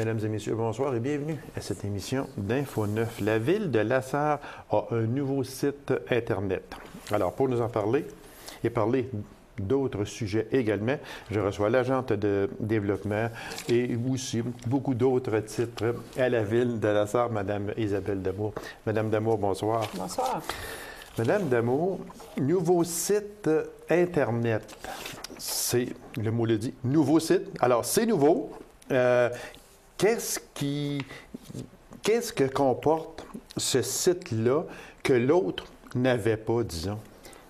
Mesdames et messieurs, bonsoir et bienvenue à cette émission d'Info 9. La ville de Lassar a un nouveau site Internet. Alors, pour nous en parler et parler d'autres sujets également, je reçois l'agente de développement et aussi beaucoup d'autres titres à la ville de Lassar, Mme Isabelle Damour. Madame Damour, bonsoir. Bonsoir. Madame Damour, nouveau site Internet. C'est, le mot le dit, nouveau site. Alors, c'est nouveau. Qu'est-ce que comporte ce site-là que l'autre n'avait pas, disons?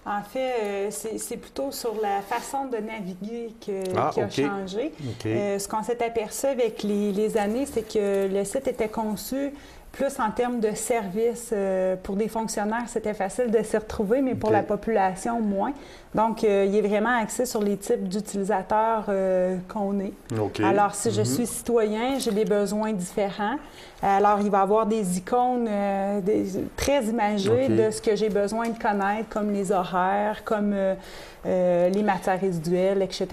En fait, c'est plutôt sur la façon de naviguer qui a changé. Ce qu'on s'est aperçu avec les années, c'est que le site était conçu plus en termes de services. Pour des fonctionnaires, c'était facile de s'y retrouver, mais pour la population, moins. Donc, il est vraiment axé sur les types d'utilisateurs qu'on est. Alors, si je suis citoyen, j'ai des besoins différents. Alors, il va y avoir des icônes très imagées de ce que j'ai besoin de connaître, comme les horaires, comme les matières résiduelles, etc.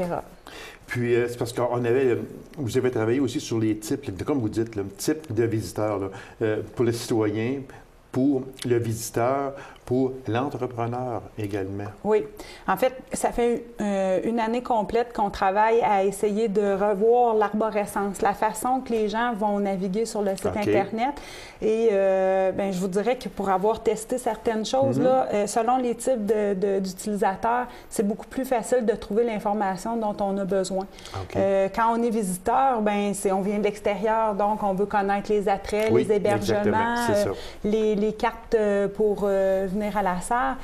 Puis, c'est parce qu'on avait, vous avez travaillé aussi sur les types, comme vous dites, le type de visiteurs, là, pour le citoyen, pour le visiteur, pour l'entrepreneur également. Oui. En fait, ça fait une année complète qu'on travaille à essayer de revoir l'arborescence, la façon que les gens vont naviguer sur le site Internet. Et je vous dirais que pour avoir testé certaines choses, là, selon les types d'utilisateurs, c'est beaucoup plus facile de trouver l'information dont on a besoin. Quand on est visiteur, on vient de l'extérieur, donc on veut connaître les attraits, les hébergements, les cartes pour venir à Lassar.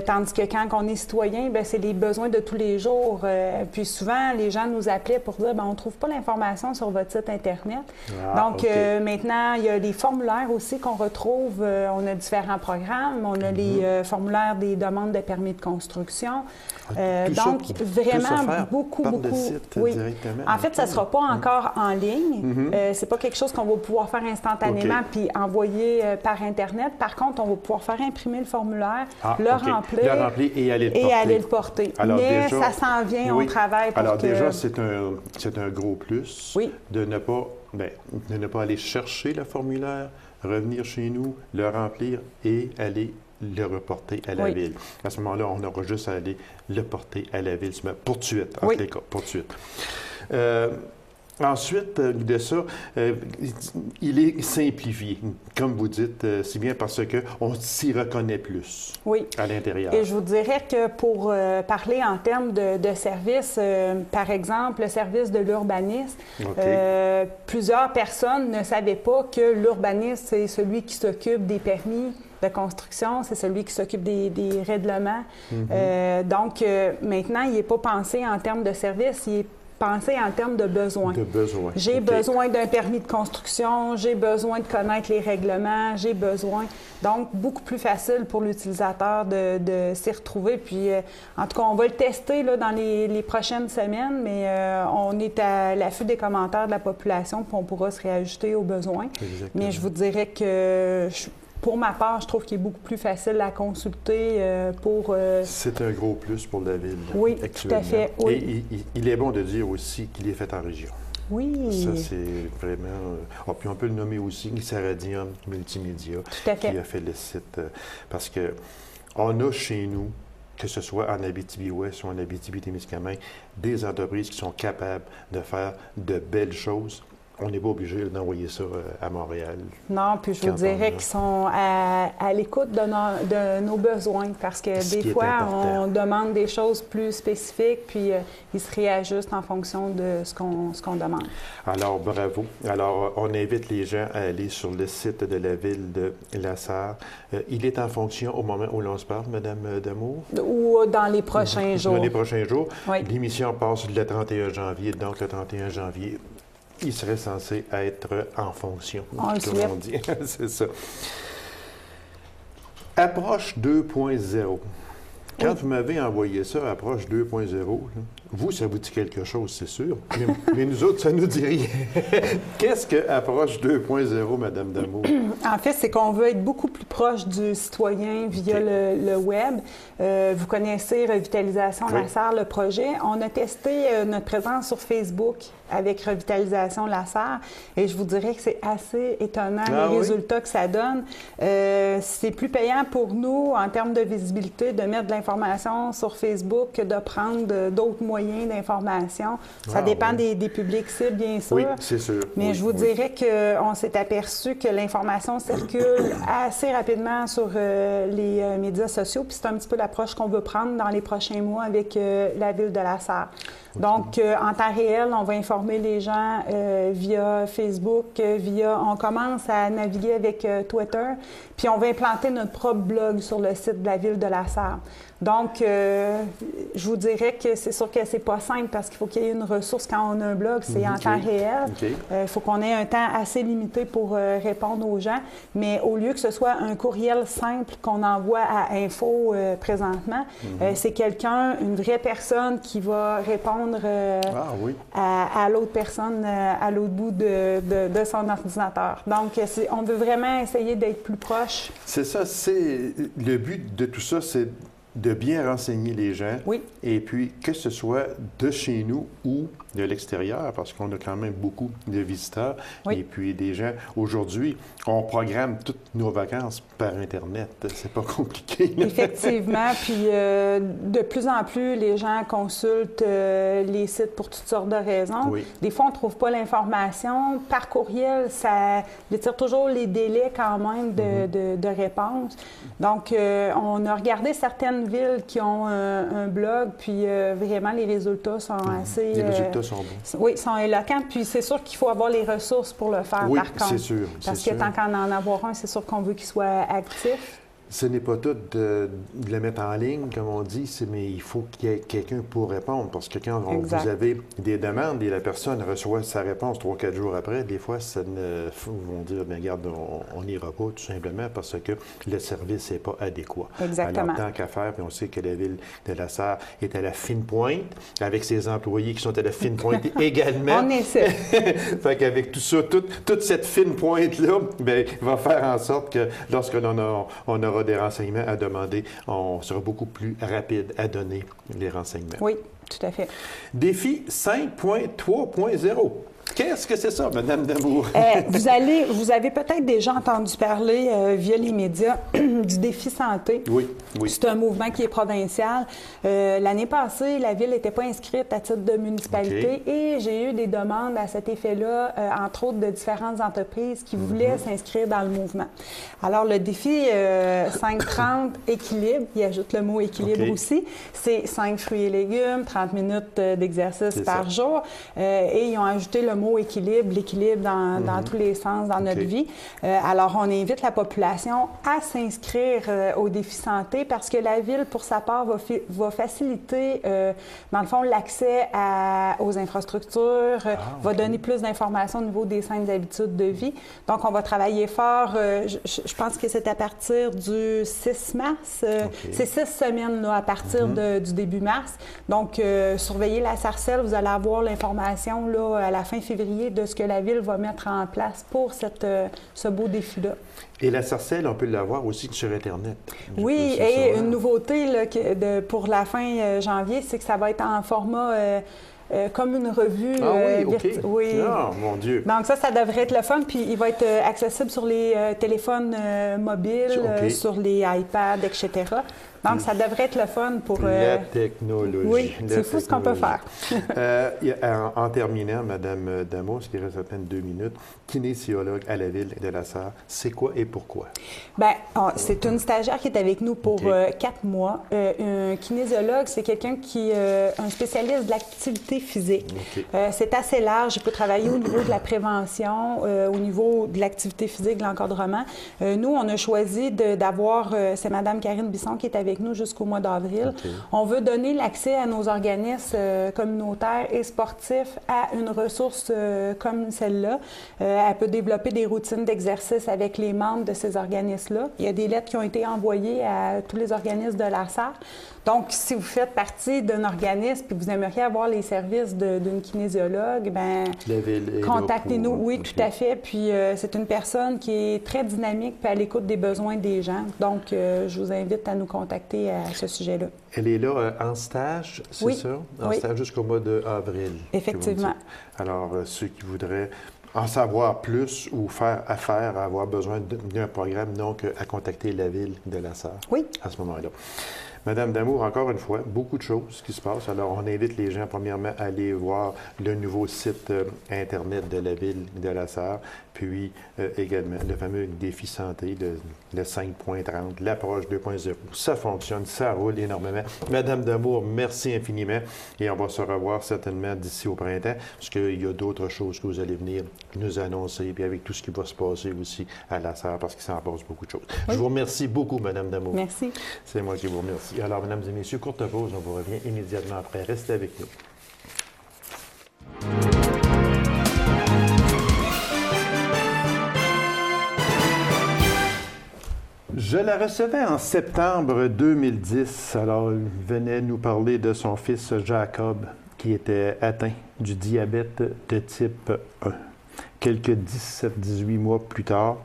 Tandis que quand on est citoyen, c'est les besoins de tous les jours. Puis souvent, les gens nous appelaient pour dire on ne trouve pas l'information sur votre site Internet. Donc maintenant, il y a des formulaires aussi qu'on retrouve. On a différents programmes. On a les formulaires des demandes de permis de construction. Donc, vraiment beaucoup. Oui. En fait, ça ne sera pas encore en ligne. C'est pas quelque chose qu'on va pouvoir faire instantanément puis envoyer par Internet. Par contre, on va pouvoir faire imprimer le formulaire, le remplir et aller le porter. Alors, mais déjà, ça s'en vient, on travaille pour Alors déjà, c'est un gros plus de ne pas aller chercher le formulaire, revenir chez nous, le remplir et aller le reporter à la ville. À ce moment-là, on aura juste à aller le porter à la ville, pour de suite, en tous les cas, pour de suite. Ensuite de ça, il est simplifié, comme vous dites, si bien parce qu'on s'y reconnaît plus à l'intérieur. Et je vous dirais que pour parler en termes de services, par exemple, le service de l'urbanisme, plusieurs personnes ne savaient pas que l'urbaniste, c'est celui qui s'occupe des permis de construction, c'est celui qui s'occupe des règlements. Donc, maintenant, il n'est pas pensé en termes de services, il est pensé en termes de besoins. J'ai besoin d'un permis de construction, j'ai besoin de connaître les règlements, j'ai besoin... Donc, beaucoup plus facile pour l'utilisateur de s'y retrouver. Puis, en tout cas, on va le tester là, dans les prochaines semaines, mais on est à l'affût des commentaires de la population, puis on pourra se réajuster aux besoins. Mais je vous dirais que... Pour ma part, je trouve qu'il est beaucoup plus facile à consulter pour... C'est un gros plus pour la ville. Oui, tout à fait. Et il est bon de dire aussi qu'il est fait en région. Oui. Ça, c'est vraiment... puis on peut le nommer aussi, Saradium Multimédia, qui a fait le site. Parce que on a chez nous, que ce soit en Abitibi-Ouest ou en Abitibi-Témiscamingue, des entreprises qui sont capables de faire de belles choses. On n'est pas obligé d'envoyer ça à Montréal. Non, puis je vous dirais qu'ils sont à l'écoute de nos besoins parce que des fois, on demande des choses plus spécifiques, puis ils se réajustent en fonction de ce qu'on demande. Alors, bravo. Alors, on invite les gens à aller sur le site de la ville de Lassar. Il est en fonction au moment où l'on se parle, Mme Damour? Ou dans les prochains jours. Dans les prochains jours. Oui. L'émission passe le 31 janvier, donc le 31 janvier, il serait censé être en fonction, comme on dit. C'est ça. Approche 2.0. Quand vous m'avez envoyé ça, Approche 2.0, Vous, ça vous dit quelque chose, c'est sûr. Mais nous autres, ça nous dit rien. Qu'est-ce que Approche 2.0, Mme Damour? En fait, c'est qu'on veut être beaucoup plus proche du citoyen via le web. Vous connaissez Revitalisation Lasserre, le projet. On a testé notre présence sur Facebook avec Revitalisation Lasserre et je vous dirais que c'est assez étonnant les résultats que ça donne. C'est plus payant pour nous en termes de visibilité de mettre de l'information sur Facebook que de prendre d'autres moyens d'information. Ça dépend des publics cibles, bien sûr. Oui, c'est sûr. Mais je vous dirais qu'on s'est aperçu que l'information circule assez rapidement sur les médias sociaux, puis c'est un petit peu l'approche qu'on veut prendre dans les prochains mois avec la Ville de Lasserre. Donc, en temps réel, on va informer les gens via Facebook, on commence à naviguer avec Twitter, puis on va implanter notre propre blog sur le site de la Ville de Lasserre. Donc, je vous dirais que c'est sûr que c'est pas simple parce qu'il faut qu'il y ait une ressource quand on a un blog, c'est en temps réel. Il faut qu'on ait un temps assez limité pour répondre aux gens, mais au lieu que ce soit un courriel simple qu'on envoie à Info présentement, c'est quelqu'un, une vraie personne qui va répondre à l'autre personne à l'autre bout de son ordinateur. Donc, on veut vraiment essayer d'être plus proche. C'est ça, le but de tout ça, c'est de bien renseigner les gens. Oui. Et puis, que ce soit de chez nous ou de l'extérieur, parce qu'on a quand même beaucoup de visiteurs. Oui. Et puis, des gens, aujourd'hui, on programme toutes nos vacances par Internet. C'est pas compliqué. Là. Effectivement. Puis, de plus en plus, les gens consultent les sites pour toutes sortes de raisons. Oui. Des fois, on ne trouve pas l'information. Par courriel, ça étire toujours les délais quand même de réponse. Donc, on a regardé certaines villes qui ont un blog, puis vraiment, les résultats sont assez... Les résultats sont bons. Oui, sont éloquents. Puis c'est sûr qu'il faut avoir les ressources pour le faire, par contre. Oui, c'est sûr. Parce que tant qu'en avoir un, c'est sûr qu'on veut qu'il soit actif. Ce n'est pas tout de le mettre en ligne, comme on dit, mais il faut qu'il y ait quelqu'un pour répondre. Parce que quand vous avez des demandes et la personne reçoit sa réponse 3-4 jours après, des fois, ils vont dire, bien, regarde, on n'ira pas tout simplement parce que le service n'est pas adéquat. Exactement. Alors, tant qu'à faire, puis on sait que la Ville de Lasserre est à la fine pointe, avec ses employés qui sont à la fine pointe également. On essaie. Fait qu'avec tout ça, toute cette fine pointe-là, bien, va faire en sorte que lorsque on aura des renseignements à demander, on sera beaucoup plus rapide à donner les renseignements. Oui, tout à fait. Défi 5.3.0. Qu'est-ce que c'est ça, Mme Damour? Vous avez peut-être déjà entendu parler via les médias du défi santé. Oui. C'est un mouvement qui est provincial. L'année passée, la Ville n'était pas inscrite à titre de municipalité et j'ai eu des demandes à cet effet-là, entre autres de différentes entreprises qui voulaient s'inscrire dans le mouvement. Alors, le défi 530 équilibre, il ajoute le mot équilibre aussi, c'est 5 fruits et légumes, 30 minutes d'exercice par jour et ils ont ajouté le mot équilibre, l'équilibre dans tous les sens dans notre vie. Alors, on invite la population à s'inscrire au défi santé parce que la Ville, pour sa part, va faciliter, dans le fond, l'accès aux infrastructures, va donner plus d'informations au niveau des saines habitudes de vie. Donc, on va travailler fort. Je pense que c'est à partir du 6 mars. C'est 6 semaines là, à partir du début mars. Donc, surveillez la sarcelle, vous allez avoir l'information là, à la fin février de ce que la Ville va mettre en place pour ce beau défi-là. Et la sarcelle, on peut l'avoir aussi sur Internet. Oui, et une nouveauté là, pour la fin janvier, c'est que ça va être en format... comme une revue oui. Oh, mon Dieu! Donc ça devrait être le fun. Puis il va être accessible sur les téléphones mobiles, sur les iPads, etc. Donc, ça devrait être le fun pour... La technologie. Oui, c'est fou ce qu'on peut faire. En terminant, Mme Damour, ce qui reste à peine 2 minutes, kinésiologue à la Ville de Lasserre, c'est quoi et pourquoi? Bien, c'est une stagiaire qui est avec nous pour 4 mois. Un kinésiologue, c'est quelqu'un qui est un spécialiste de l'activité physique. C'est assez large. Il peut travailler au niveau de la prévention, au niveau de l'activité physique, de l'encadrement. Nous, on a choisi d'avoir... c'est Mme Karine Bisson qui est avec avec nous jusqu'au mois d'avril. OK. On veut donner l'accès à nos organismes communautaires et sportifs à une ressource comme celle-là. Elle peut développer des routines d'exercice avec les membres de ces organismes-là. Il y a des lettres qui ont été envoyées à tous les organismes de la SAR. Donc, si vous faites partie d'un organisme et vous aimeriez avoir les services d'une kinésiologue, bien, contactez-nous. Oui, OK. tout à fait. Puis, c'est une personne qui est très dynamique et à l'écoute des besoins des gens. Donc, je vous invite à nous contacter à ce sujet-là. Elle est là en stage, c'est Oui. ça? En Oui. stage jusqu'au mois d'avril. Effectivement. Alors, ceux qui voudraient en savoir plus ou faire affaire, avoir besoin d'un programme, donc à contacter la ville de la Sarre Oui. à ce moment-là. Madame Damour, encore une fois, beaucoup de choses qui se passent. Alors, on invite les gens, premièrement, à aller voir le nouveau site Internet de la ville de la Sarre, puis également le fameux défi santé, le 5.30, l'approche 2.0. Ça fonctionne, ça roule énormément. Madame Damour, merci infiniment et on va se revoir certainement d'ici au printemps, parce qu'il y a d'autres choses que vous allez venir nous annoncer, puis avec tout ce qui va se passer aussi à la Sarre, parce qu'il s'en passe beaucoup de choses. Oui. Je vous remercie beaucoup, Madame Damour. Merci. C'est moi qui vous remercie. Alors, mesdames et messieurs, courte pause, on vous revient immédiatement après. Restez avec nous. Je la recevais en septembre 2010. Alors, il venait nous parler de son fils Jacob, qui était atteint du diabète de type 1. Quelques 17-18 mois plus tard,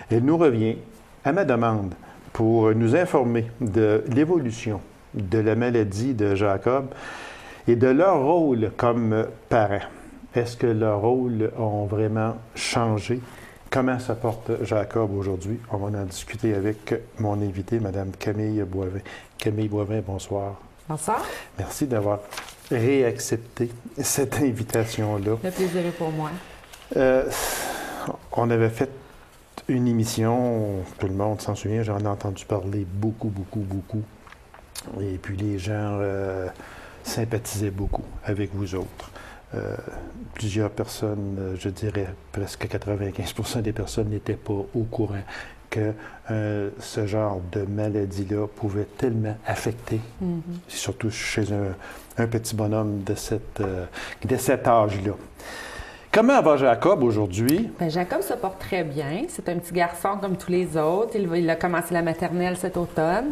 elle nous revient à ma demande pour nous informer de l'évolution de la maladie de Jacob et de leur rôle comme parents. Est-ce que leurs rôles ont vraiment changé? Comment se porte Jacob aujourd'hui? On va en discuter avec mon invité, Mme Camille Boivin. Camille Boivin, bonsoir. Bonsoir. Merci d'avoir réaccepté cette invitation-là. Le plaisir est pour moi. On avait fait une émission, tout le monde s'en souvient, j'en ai entendu parler beaucoup. Et puis les gens sympathisaient beaucoup avec vous autres. Plusieurs personnes, je dirais presque 95% des personnes n'étaient pas au courant que ce genre de maladie-là pouvait tellement affecter, surtout chez un petit bonhomme de cet âge-là. Comment va Jacob aujourd'hui? Bien, Jacob se porte très bien. C'est un petit garçon comme tous les autres. Il a commencé la maternelle cet automne.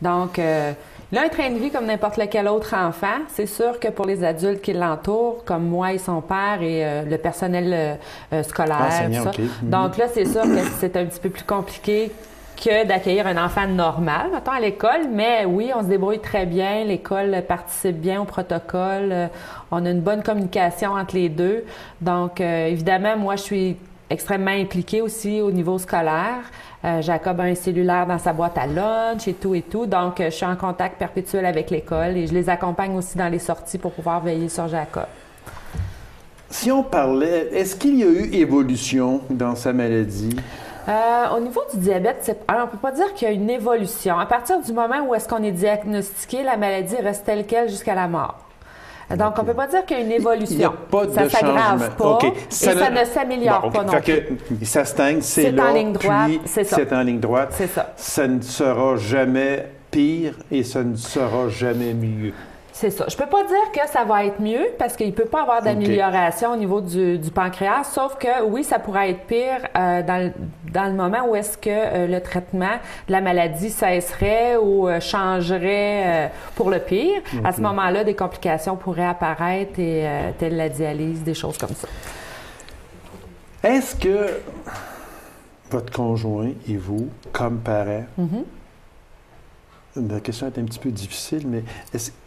Donc, il a un train de vie comme n'importe lequel autre enfant. C'est sûr que pour les adultes qui l'entourent, comme moi et son père et le personnel scolaire, enseignant, tout ça. OK. Donc là, c'est sûr que c'est un petit peu plus compliqué que d'accueillir un enfant normal, mettons, à l'école. Mais oui, on se débrouille très bien. L'école participe bien au protocole. On a une bonne communication entre les deux. Donc, évidemment, moi, je suis extrêmement impliquée aussi au niveau scolaire. Jacob a un cellulaire dans sa boîte à lunch et tout. Donc, je suis en contact perpétuel avec l'école et je les accompagne aussi dans les sorties pour pouvoir veiller sur Jacob. Si on parlait, est-ce qu'il y a eu évolution dans sa maladie? Au niveau du diabète, on ne peut pas dire qu'il y a une évolution. À partir du moment où est-ce qu'on est diagnostiqué, la maladie reste telle quelle jusqu'à la mort. Donc, on ne peut pas dire qu'il y a une évolution. Il n'y a pas ça de ne s'aggrave changement. pas OK. et ça ne s'améliore pas non plus. Que ça stagne, c'est là, en ligne droite, puis c'est ça. c'est en ligne droite. C'est ça. Ça ne sera jamais pire et ça ne sera jamais mieux. C'est ça. Je peux pas dire que ça va être mieux parce qu'il peut pas avoir d'amélioration au niveau du pancréas, sauf que oui, ça pourrait être pire dans le moment où est-ce que le traitement de la maladie cesserait ou changerait pour le pire. À ce moment-là, des complications pourraient apparaître, telles la dialyse, des choses comme ça. Est-ce que votre conjoint et vous, comme parents, la question est un petit peu difficile, mais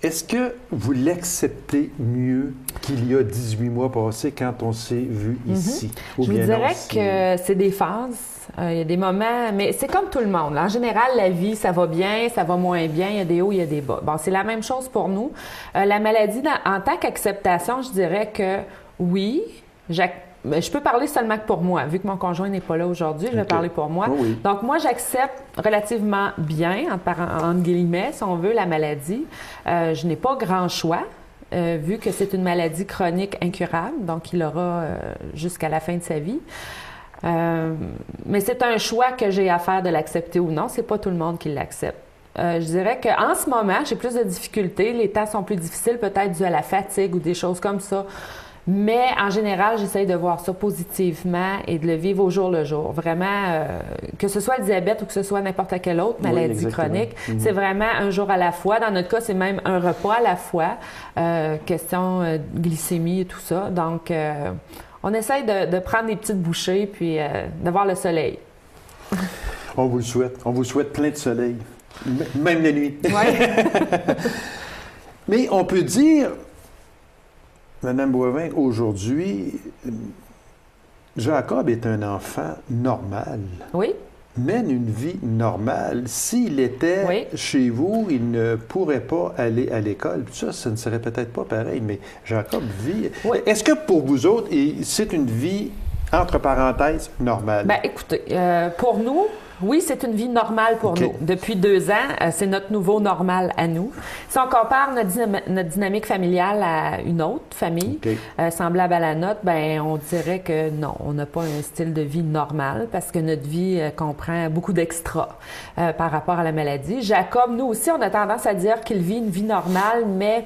est-ce que vous l'acceptez mieux qu'il y a 18 mois passés quand on s'est vu ici? Ou Je vous bien dirais non, que c'est des phases. Il y a des moments, mais c'est comme tout le monde. En général, la vie, ça va bien, ça va moins bien, il y a des hauts, il y a des bas. Bon, c'est la même chose pour nous. La maladie, en tant qu'acceptation, je dirais que oui, je peux parler seulement que pour moi. Vu que mon conjoint n'est pas là aujourd'hui, je vais parler pour moi. Oh oui. Donc, moi, j'accepte relativement bien, entre guillemets, si on veut, la maladie. Je n'ai pas grand choix, vu que c'est une maladie chronique incurable. Donc, il aura jusqu'à la fin de sa vie. Mais c'est un choix que j'ai à faire de l'accepter ou non. C'est pas tout le monde qui l'accepte. Je dirais qu'en ce moment, j'ai plus de difficultés. Les temps sont plus difficiles, peut-être dû à la fatigue ou des choses comme ça. Mais en général, j'essaye de voir ça positivement et de le vivre au jour le jour. Vraiment, que ce soit le diabète ou que ce soit n'importe quelle autre maladie chronique, c'est vraiment un jour à la fois. Dans notre cas, c'est même un repas à la fois. Question glycémie et tout ça. Donc, on essaye de prendre des petites bouchées puis de voir le soleil. On vous le souhaite. On vous souhaite plein de soleil. Même la nuit. Ouais. Mais on peut dire... Madame Boivin, aujourd'hui, Jacob est un enfant normal. Oui. Mène une vie normale. S'il était chez vous, il ne pourrait pas aller à l'école. Ça ne serait peut-être pas pareil, mais Jacob vit. Oui. Est-ce que pour vous autres, c'est une vie, entre parenthèses, normale? Bien, écoutez, pour nous, oui, c'est une vie normale pour nous. Depuis 2 ans, c'est notre nouveau normal à nous. Si on compare notre dynamique familiale à une autre famille semblable à la nôtre, ben on dirait que non, on n'a pas un style de vie normal parce que notre vie comprend beaucoup d'extras par rapport à la maladie. Jacob, nous aussi, on a tendance à dire qu'il vit une vie normale, mais...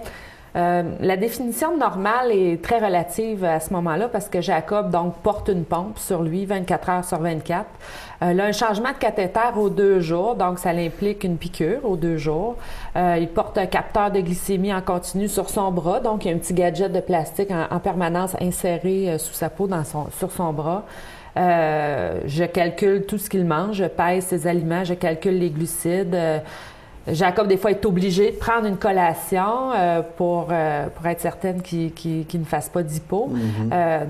la définition de normale est très relative à ce moment-là parce que Jacob donc porte une pompe sur lui 24 heures sur 24. Il a un changement de cathéter aux 2 jours, donc ça implique une piqûre aux 2 jours. Il porte un capteur de glycémie en continu sur son bras, donc il y a un petit gadget de plastique en permanence inséré sous sa peau sur son bras. Je calcule tout ce qu'il mange, je pèse ses aliments, je calcule les glucides. Jacob, des fois, est obligé de prendre une collation pour être certaine qu'il ne fasse pas d'hypo.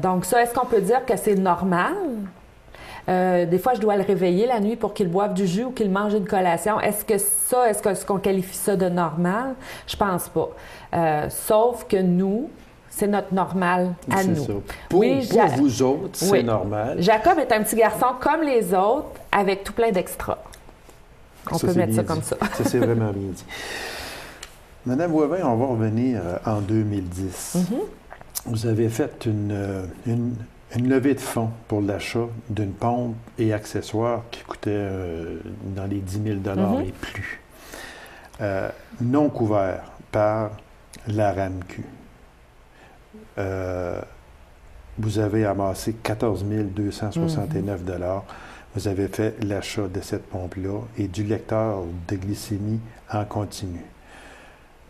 Donc ça, est-ce qu'on peut dire que c'est normal? Des fois, je dois le réveiller la nuit pour qu'il boive du jus ou qu'il mange une collation. Est-ce qu'on qualifie ça de normal? Je pense pas. Sauf que nous, c'est notre normal à nous. Ça. Pour vous autres, c'est normal. Jacob est un petit garçon comme les autres avec tout plein d'extras. On peut mettre ça comme ça. Ça, c'est vraiment bien dit. Madame Boivin, on va revenir en 2010. Vous avez fait une levée de fonds pour l'achat d'une pompe et accessoires qui coûtait dans les 10 000 $ et plus. Non couvert par la RAMQ. Vous avez amassé 14 269 $. Vous avez fait l'achat de cette pompe-là et du lecteur de glycémie en continu.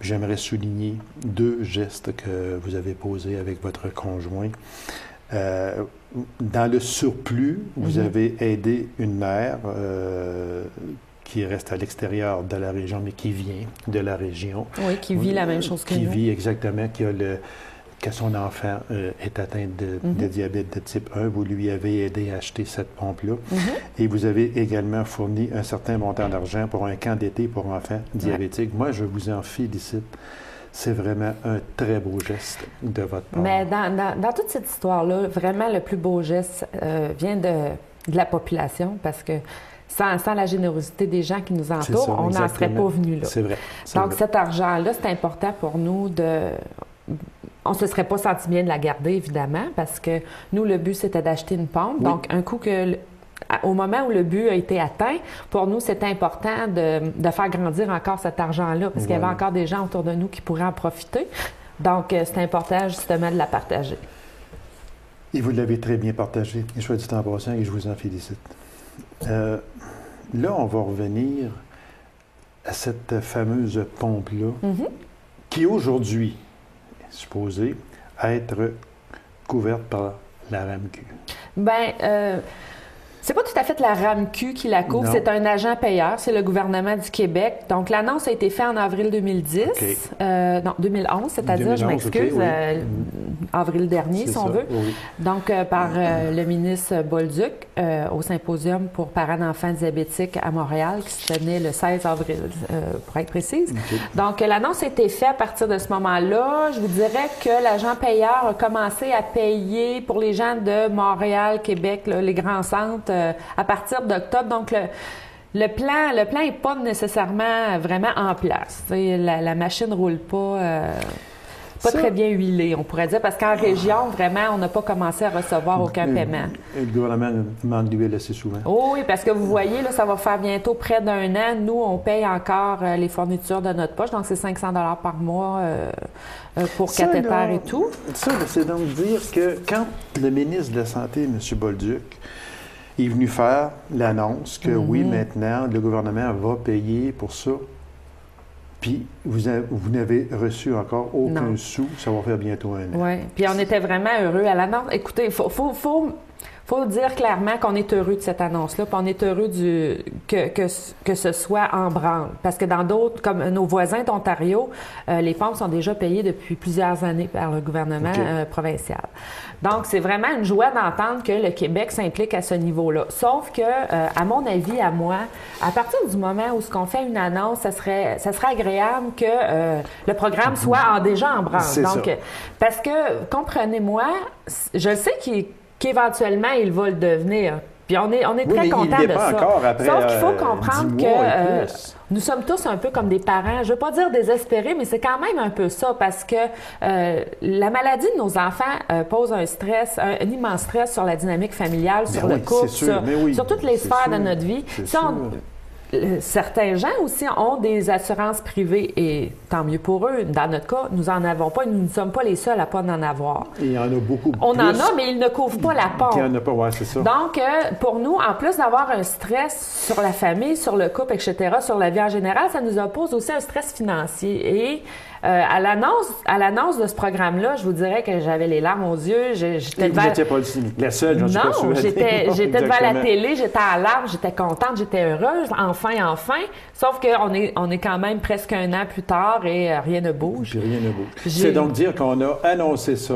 J'aimerais souligner 2 gestes que vous avez posés avec votre conjoint. Dans le surplus, vous avez aidé une mère qui reste à l'extérieur de la région, mais qui vient de la région. Oui, qui vit la même chose que nous. Qui vit exactement, que son enfant est atteint de diabète de type 1. Vous lui avez aidé à acheter cette pompe-là. Et vous avez également fourni un certain montant d'argent pour un camp d'été pour enfants diabétiques. Moi, je vous en félicite. C'est vraiment un très beau geste de votre part. Mais dans toute cette histoire-là, vraiment, le plus beau geste vient de la population parce que sans la générosité des gens qui nous entourent, on n'en serait pas venu là. C'est vrai. Donc, cet argent-là, c'est important pour nous on ne se serait pas senti bien de la garder, évidemment, parce que nous, le but, c'était d'acheter une pompe. Donc, un coup au moment où le but a été atteint, pour nous, c'était important de faire grandir encore cet argent-là, parce qu'il y avait encore des gens autour de nous qui pourraient en profiter. Donc, c'est important, justement, de la partager. Et vous l'avez très bien partagé, et soit dit en passant, et je vous en félicite. Là, on va revenir à cette fameuse pompe-là, qui aujourd'hui supposée être couverte par la RAMQ. Bien, c'est pas tout à fait la RAMQ qui la couvre, c'est un agent payeur, c'est le gouvernement du Québec. Donc, l'annonce a été faite en avril 2010, non, 2011, c'est-à-dire, je m'excuse, avril dernier, si on veut. Donc, par le ministre Bolduc au symposium pour parents d'enfants diabétiques à Montréal, qui se tenait le 16 avril, pour être précise. Donc, l'annonce a été faite à partir de ce moment-là. Je vous dirais que l'agent payeur a commencé à payer pour les gens de Montréal, Québec, là, les grands centres, à partir d'octobre. Donc, le plan n'est pas nécessairement vraiment en place. La machine ne roule pas. très bien huilé, on pourrait dire, parce qu'en région, vraiment, on n'a pas commencé à recevoir aucun paiement. Le gouvernement manque d'huile assez souvent. Oh oui, parce que vous voyez, là, ça va faire bientôt près d'1 an. Nous, on paye encore les fournitures de notre poche, donc c'est 500 $ par mois pour cathéter et tout. Ça, c'est donc dire que quand le ministre de la Santé, M. Bolduc, est venu faire l'annonce que oui, maintenant, le gouvernement va payer pour ça, puis vous n'avez reçu encore aucun sou, ça va faire bientôt 1 an. Oui, puis on était vraiment heureux à l'annonce. Écoutez, il faut dire clairement qu'on est heureux de cette annonce-là, puis on est heureux que ce soit en branle. Parce que dans d'autres, comme nos voisins d'Ontario, les pompes sont déjà payées depuis plusieurs années par le gouvernement provincial. Donc, c'est vraiment une joie d'entendre que le Québec s'implique à ce niveau-là. Sauf que, à mon avis, à moi, à partir du moment où ce qu'on fait une annonce, ça serait agréable que le programme soit déjà en branle. Donc, parce que, comprenez-moi, je sais qu'éventuellement, il va le devenir. Puis on est très contents de ça. Sauf qu'il faut comprendre que nous sommes tous un peu comme des parents. Je ne veux pas dire désespérés, mais c'est quand même un peu ça parce que la maladie de nos enfants pose un immense stress sur la dynamique familiale, sur le couple, sur toutes les sphères de notre vie. Certains gens aussi ont des assurances privées et tant mieux pour eux. Dans notre cas, nous n'en avons pas. Nous ne sommes pas les seuls à ne pas en avoir. Et il y en a beaucoup On en a, mais ils ne couvrent pas la pompe. Il n'y en a pas, oui, c'est ça. Donc, pour nous, en plus d'avoir un stress sur la famille, sur le couple, etc., sur la vie en général, ça nous oppose aussi un stress financier. Et à l'annonce de ce programme-là, je vous dirais que j'avais les larmes aux yeux. Vous n'étiez pas la seule, j'en suis persuadée. Non, j'étais devant la télé, j'étais à larmes, j'étais contente, j'étais heureuse, enfin. Sauf qu'on est quand même presque 1 an plus tard et rien ne bouge. Puis rien ne bouge. C'est donc dire qu'on a annoncé ça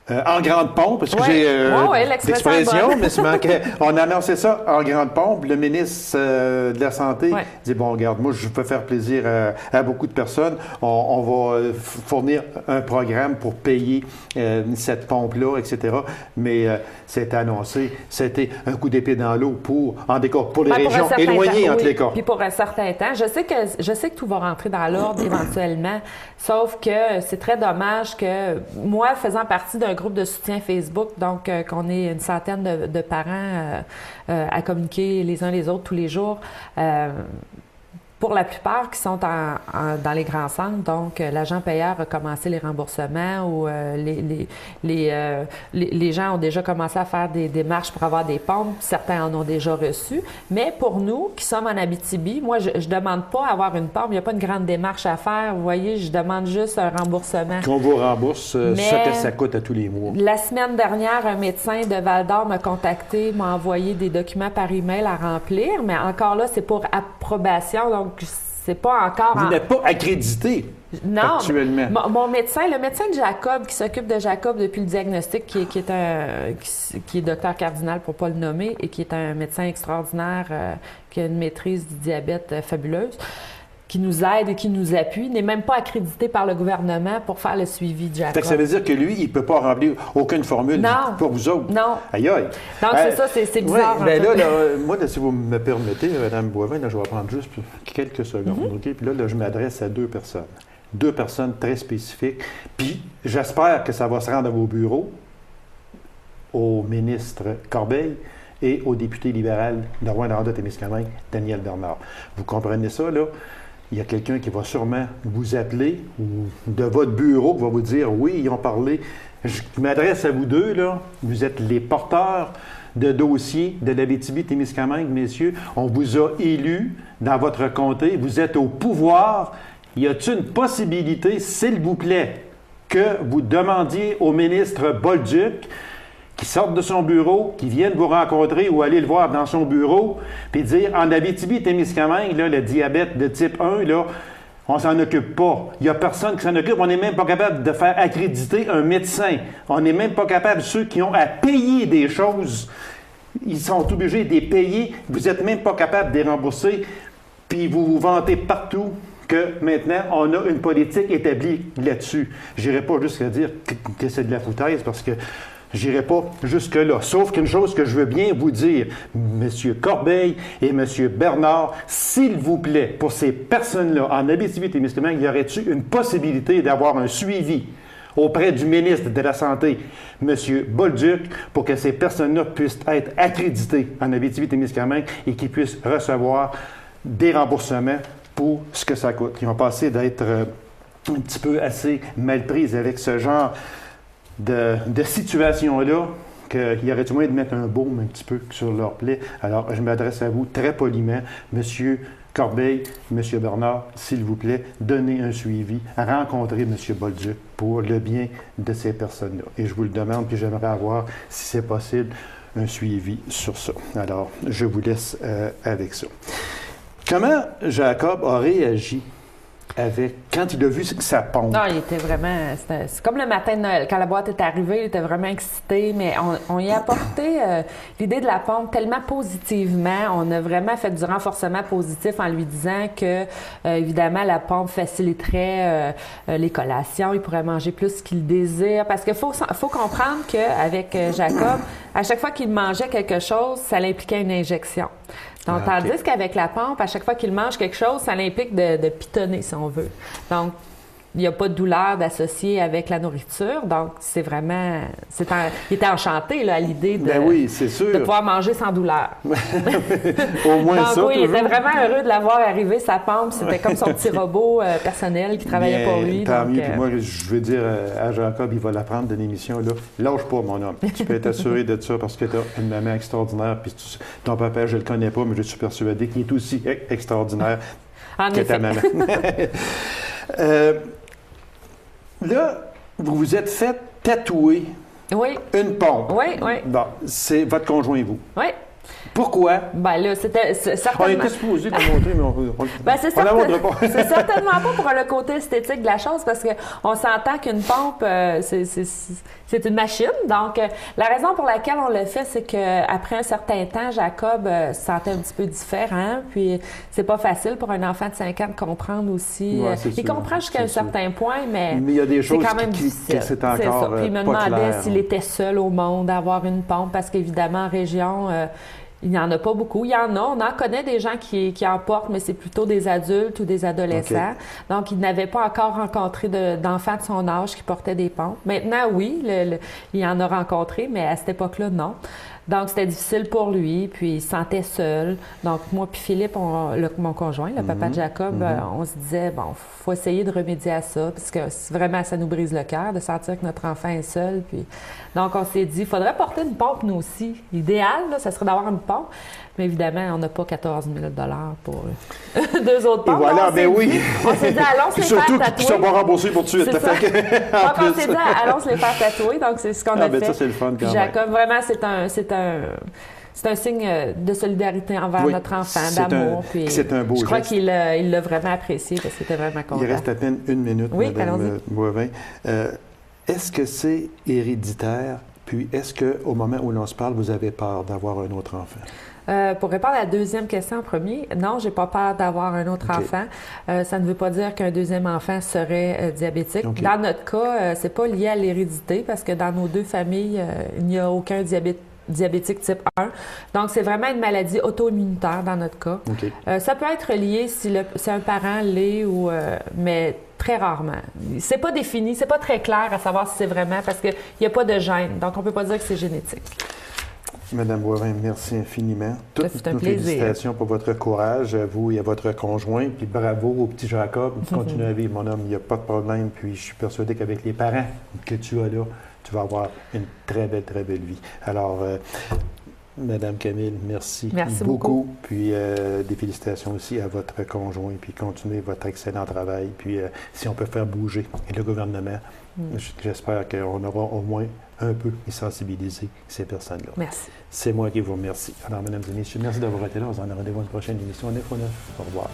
en grande pompe, parce que j'ai l'expression, mais on a annoncé ça en grande pompe. Le ministre de la Santé dit, bon, regarde, moi, je peux faire plaisir à beaucoup de personnes. On va fournir un programme pour payer cette pompe-là, etc. Mais c'est annoncé. C'était un coup d'épée dans l'eau pour les régions éloignées entre les cas. Puis pour un certain temps. Je sais que tout va rentrer dans l'ordre éventuellement, sauf que c'est très dommage que moi, faisant partie d'un groupe de soutien Facebook, donc qu'on est une centaine de parents à communiquer les uns les autres tous les jours, pour la plupart qui sont dans les grands centres, donc l'agent payeur a commencé les remboursements ou les gens ont déjà commencé à faire des démarches pour avoir des pompes. Certains en ont déjà reçu. Mais pour nous, qui sommes en Abitibi, moi, je ne demande pas à avoir une pompe. Il n'y a pas une grande démarche à faire. Vous voyez, je demande juste un remboursement. Qu'on vous rembourse ce que ça coûte à tous les mois. La semaine dernière, un médecin de Val-d'Or m'a contacté, m'a envoyé des documents par email à remplir, mais encore là, c'est pour approbation, donc c'est pas encore... Vous n'êtes pas accrédité actuellement. Mon médecin, le médecin de Jacob, qui s'occupe de Jacob depuis le diagnostic, qui est docteur Cardinal, pour ne pas le nommer, et qui est un médecin extraordinaire, qui a une maîtrise du diabète fabuleuse, qui nous aide et qui nous appuie, n'est même pas accrédité par le gouvernement pour faire le suivi de Jacob. Ça veut dire que lui, il ne peut pas remplir aucune formule pour vous autres? Non. Aïe, aïe. Donc, c'est ça, c'est bizarre. Ouais, moi, si vous me permettez, Mme Boivin, je vais prendre juste quelques secondes. OK? Puis là, je m'adresse à 2 personnes. 2 personnes très spécifiques. Puis, j'espère que ça va se rendre à vos bureaux, au ministre Corbeil et au député libéral de Rouyn-Noranda-Témiscamingue, Daniel Bernard. Vous comprenez ça, là? Il y a quelqu'un qui va sûrement vous appeler ou de votre bureau qui va vous dire « Oui, ils ont parlé. » Je m'adresse à vous deux, là. Vous êtes les porteurs de dossiers de l'Abitibi-Témiscamingue, messieurs. On vous a élus dans votre comté. Vous êtes au pouvoir. Y a-t-il une possibilité, s'il vous plaît, que vous demandiez au ministre Bolduc qui sorte de son bureau, qui vienne vous rencontrer ou aller le voir dans son bureau, puis dire, en Abitibi-Témiscamingue, le diabète de type 1, là, on s'en occupe pas. Il n'y a personne qui s'en occupe. On n'est même pas capable de faire accréditer un médecin. On n'est même pas capable, ceux qui ont à payer des choses, ils sont obligés de les payer. Vous n'êtes même pas capable de les rembourser, puis vous vous vantez partout que maintenant, on a une politique établie là-dessus. Je n'irai pas jusqu'à dire que c'est de la foutaise, parce que J'irai pas jusque-là. Sauf qu'une chose que je veux bien vous dire, M. Corbeil et M. Bernard, s'il vous plaît, pour ces personnes-là, en Abitibi-Témiscamingue, y aurait-il une possibilité d'avoir un suivi auprès du ministre de la Santé, M. Bolduc, pour que ces personnes-là puissent être accréditées en Abitibi-Témiscamingue et qu'ils puissent recevoir des remboursements pour ce que ça coûte. Ils ont passé d'être un petit peu assez mal prises avec ce genre de situation-là, qu'il y aurait du moins de mettre un baume un petit peu sur leur plaie. Alors, je m'adresse à vous très poliment, M. Corbeil, M. Bernard, s'il vous plaît, donnez un suivi, rencontrez M. Bolduc pour le bien de ces personnes-là. Et je vous le demande, puis j'aimerais avoir, si c'est possible, un suivi sur ça. Alors, je vous laisse avec ça. Comment Jacob a réagi quand il a vu sa pompe? Non, il était vraiment... C'est comme le matin de Noël. Quand la boîte est arrivée, il était vraiment excité, mais on y a apporté l'idée de la pompe tellement positivement. On a vraiment fait du renforcement positif en lui disant que, évidemment, la pompe faciliterait les collations. Il pourrait manger plus qu'il désire. Parce qu'il faut comprendre qu'avec Jacob, à chaque fois qu'il mangeait quelque chose, ça l'impliquait une injection. Donc, tandis qu'avec la pompe, à chaque fois qu'il mange quelque chose, ça l'implique de pitonner, si on veut. Donc, il n'y a pas de douleur d'associer avec la nourriture. Donc, c'est vraiment... il était enchanté là, à l'idée de pouvoir manger sans douleur. Au moins donc, ça, oui, il toujours. était vraiment heureux de l'avoir arrivé, sa pompe. C'était comme son petit robot personnel qui travaillait pour lui. Tant donc, mieux. Puis moi, je veux dire à Jacob, il va l'apprendre de l'émission. Là. Lâche pas, mon homme. Tu peux être assuré de ça parce que tu as une maman extraordinaire. Puis ton papa, je ne le connais pas, mais je suis persuadé qu'il est aussi extraordinaire que ta maman. Là, vous vous êtes fait tatouer une pompe. Oui, oui. Bon, c'est votre conjoint et vous. Oui. Pourquoi? Bien là, c'était certainement... On était supposé le montrer, mais on la montre pas. C'est certainement pas pour le côté esthétique de la chose, parce qu'on s'entend qu'une pompe, c'est une machine. Donc, la raison pour laquelle on le fait, c'est qu'après un certain temps, Jacob se sentait un petit peu différent. Puis, c'est pas facile pour un enfant de 5 ans de comprendre aussi. Il comprend jusqu'à un certain point, mais il y a des choses c'est quand même difficile. C'est encore Puis, il me demandait s'il était seul au monde à avoir une pompe, parce qu'évidemment, en région... il n'y en a pas beaucoup. Il y en a. On en connaît des gens qui en portent, mais c'est plutôt des adultes ou des adolescents. Okay. Donc, il n'avait pas encore rencontré d'enfants de son âge qui portaient des pompes. Maintenant, oui, il en a rencontré, mais à cette époque-là, non. Donc, c'était difficile pour lui, puis il se sentait seul. Donc, moi puis Philippe, mon conjoint, le papa de Jacob, on se disait, bon, il faut essayer de remédier à ça, parce que vraiment, ça nous brise le cœur de sentir que notre enfant est seul. Puis... Donc, on s'est dit, il faudrait porter une pompe, nous aussi. L'idéal, là, ça serait d'avoir une pompe. Mais évidemment, on n'a pas 14 000 $ pour 2 autres pompes. Et voilà, ben oui. On s'est dit, allons se les faire tatouer. Surtout qu'ils ne sont pas remboursés pour tout de suite. Donc, on s'est dit, allons se les faire tatouer. Donc, c'est ce qu'on a fait. Ça, c'est le fun quand Jacob, vraiment, c'est un signe de solidarité envers notre enfant, d'amour. C'est un beau geste. Je crois qu'il l'a vraiment apprécié parce qu'il était vraiment content. Il reste à peine 1 minute, Mme Boivin. Est-ce que c'est héréditaire? Puis, est-ce qu'au moment où l'on se parle, vous avez peur d'avoir un autre enfant? Pour répondre à la deuxième question en premier, non, j'ai pas peur d'avoir un autre enfant. Ça ne veut pas dire qu'un deuxième enfant serait diabétique. Okay. Dans notre cas, c'est pas lié à l'hérédité parce que dans nos 2 familles, il n'y a aucun diabétique type 1. Donc, c'est vraiment une maladie auto-immunitaire dans notre cas. Okay. Ça peut être lié si un parent l'est, mais très rarement. C'est pas défini, c'est pas très clair à savoir si c'est vraiment parce qu'il n'y a pas de gène. Donc, on peut pas dire que c'est génétique. Madame Boivin, merci infiniment. Toutes nos félicitations pour votre courage, à vous et à votre conjoint. Puis bravo au petit Jacob. Continuez à vivre, mon homme, il n'y a pas de problème. Puis je suis persuadé qu'avec les parents que tu as là, tu vas avoir une très belle vie. Alors, Madame Camille, merci beaucoup. Puis des félicitations aussi à votre conjoint. Puis continuez votre excellent travail. Puis si on peut faire bouger le gouvernement, j'espère qu'on aura au moins un peu sensibiliser ces personnes-là. Merci. C'est moi qui vous remercie. Alors, mesdames et messieurs, merci d'avoir été là. On se donne rendez-vous à une prochaine émission. 9 au 9. Au revoir.